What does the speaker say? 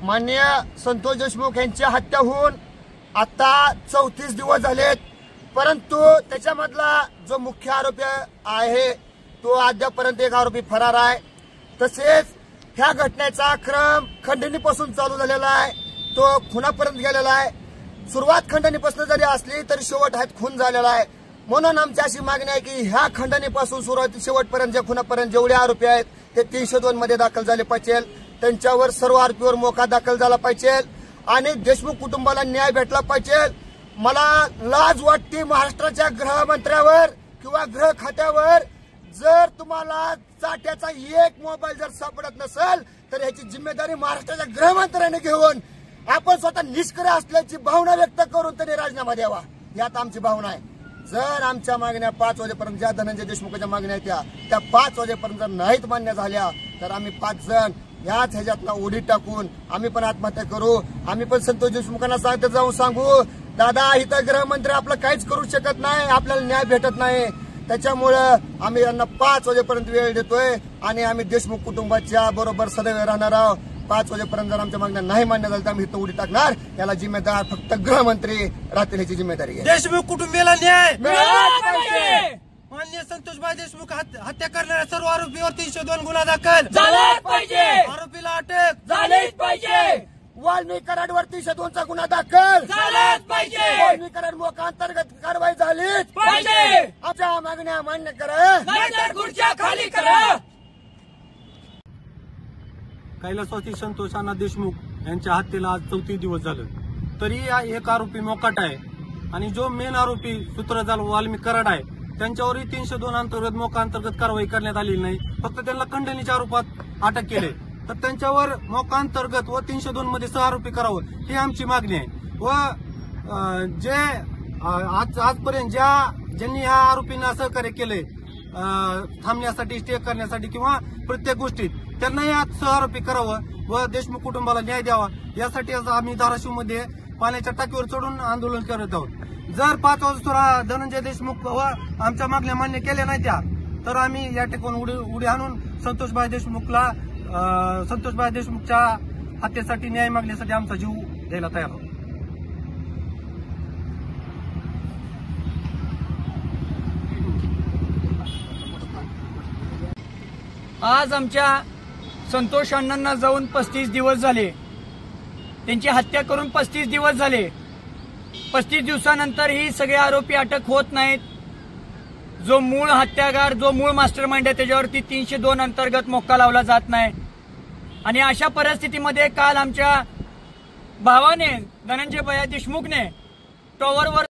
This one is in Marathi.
माननीय संतोष देशमुख यांची हत्या होऊन आता 34 दिवस झालेत, परंतु त्याच्यामधला जो मुख्य आरोपी आहे तो अद्यापर्यंत एक आरोपी फरार आहे। तसेच ह्या घटनेचा क्रम खंडणीपासून चालू झालेला आहे, तो खुनापर्यंत गेलेला आहे। सुरुवात खंडणीपासून जरी असली तरी शेवट हा खून झालेला आहे। म्हणून आमची अशी मागणी आहे की ह्या खंडणीपासून सुरुवात शेवटपर्यंत खुनापर्यंत जेवढे आरोपी आहेत ते 302 मध्ये दाखल झाले पाहिजे। त्यांच्यावर सर्व आरोपीवर मोका दाखल झाला पाहिजे आणि देशमुख कुटुंबाला न्याय भेटला पाहिजे। मला लाज वाटते महाराष्ट्राच्या गृहमंत्र्यावर किंवा गृह खात्यावर, जर तुम्हाला चाट्याचा एक मोबाईल जर सापडत नसेल तर याची जिम्मेदारी महाराष्ट्राच्या गृहमंत्र्याने घेऊन आपण स्वतः निष्क्रिय असल्याची भावना व्यक्त करून त्यांनी राजीनामा द्यावा, यात आमची भावना आहे। जर आमच्या मागण्या 5 वाजेपर्यंत ज्या धनंजय देशमुखांच्या मागण्या आहेत त्या 5 वाजेपर्यंत जर नाहीत मान्य झाल्या तर आम्ही 5 जण याच ह्याच्यातला उडी टाकून आम्ही पण आत्महत्या करू। आम्ही पण संतोष देशमुखांना सांगू दादा, इथं गृहमंत्री आपलं काहीच करू शकत नाही, आपल्याला न्याय भेटत नाही, त्याच्यामुळं आम्ही यांना 5 वाजेपर्यंत वेळ देतोय आणि आम्ही देशमुख कुटुंबाच्या बरोबर सदैव राहणार आहोत। 5 वाजेपर्यंत जर आमच्या मागण्या नाही मान्य झाल्या तर आम्ही इथं उडी टाकणार। याला जिम्मेदार फक्त गृहमंत्री राहतील, याची जिम्मेदारी आहे। देशमुख कुटुंबियाला न्याय मिळाला पाहिजे। माननीय संतोषभाई देशमुख हत्या करणाऱ्या सर्व आरोपीवर 302 गुन्हा दाखल झालाच पाहिजे, आरोपीला अटक झालीच पाहिजे। वाल्मी कराडवर 302 चा गुन्हा दाखल झालाच पाहिजे, वाल्मी कराड मोका अंतर्गत कारवाई झालीच पाहिजे। आमच्या मागण्या मान्य करा, नाहीतर खुर्च्या खाली करा। कैलासवासी संतोष अण्णा देशमुख यांच्या हत्येला आज 34 दिवस झाले, तरी एक आरोपी मोकाट आहे आणि जो मेन आरोपी सूत्रधार वाल्मी कराड आहे त्यांच्यावरही 302 अंतर्गत मोका अंतर्गत कारवाई करण्यात आलेली नाही, फक्त त्यांना खंडणीच्या आरोपात अटक केले। तर त्यांच्यावर मोका अंतर्गत व 302 मध्ये सहआरोपी करावं ही आमची मागणी आहे। व जे आजपर्यंत ज्यांनी ह्या आरोपींना सहकार्य केले थांबण्यासाठी, स्टे करण्यासाठी किंवा प्रत्येक गोष्टीत, त्यांनाही आज सहआरोपी करावं व देशमुख कुटुंबाला न्याय द्यावा, यासाठी आम्ही धाराशिवमध्ये पाण्याच्या टाकीवर चढून आंदोलन करत आहोत। जर 5 वाजता धनंजय देशमुख व आमच्या मागण्या मान्य केल्या नाही त्या तर आम्ही या ठिकाणी उडी आणून संतोषभाई देशमुखच्या हत्येसाठी न्याय मागण्यासाठी आमचा जीव द्यायला तयार आहोत। आज आमच्या संतोष अण्णांना जाऊन 35 दिवस झाले, त्यांची हत्या करून 35 दिवस झाले। 35 दिवसानंतर ही सगळे आरोपी अटक होत नाहीत। जो मूळ हत्यागार, जो मूळ मास्टरमाइंड आहे त्याच्यावरती 302 अंतर्गत मोक्का लावला जात नाही आणि अशा परिस्थितीमध्ये काल आमच्या भावाने धनंजय भैया देशमुखने टॉवरवर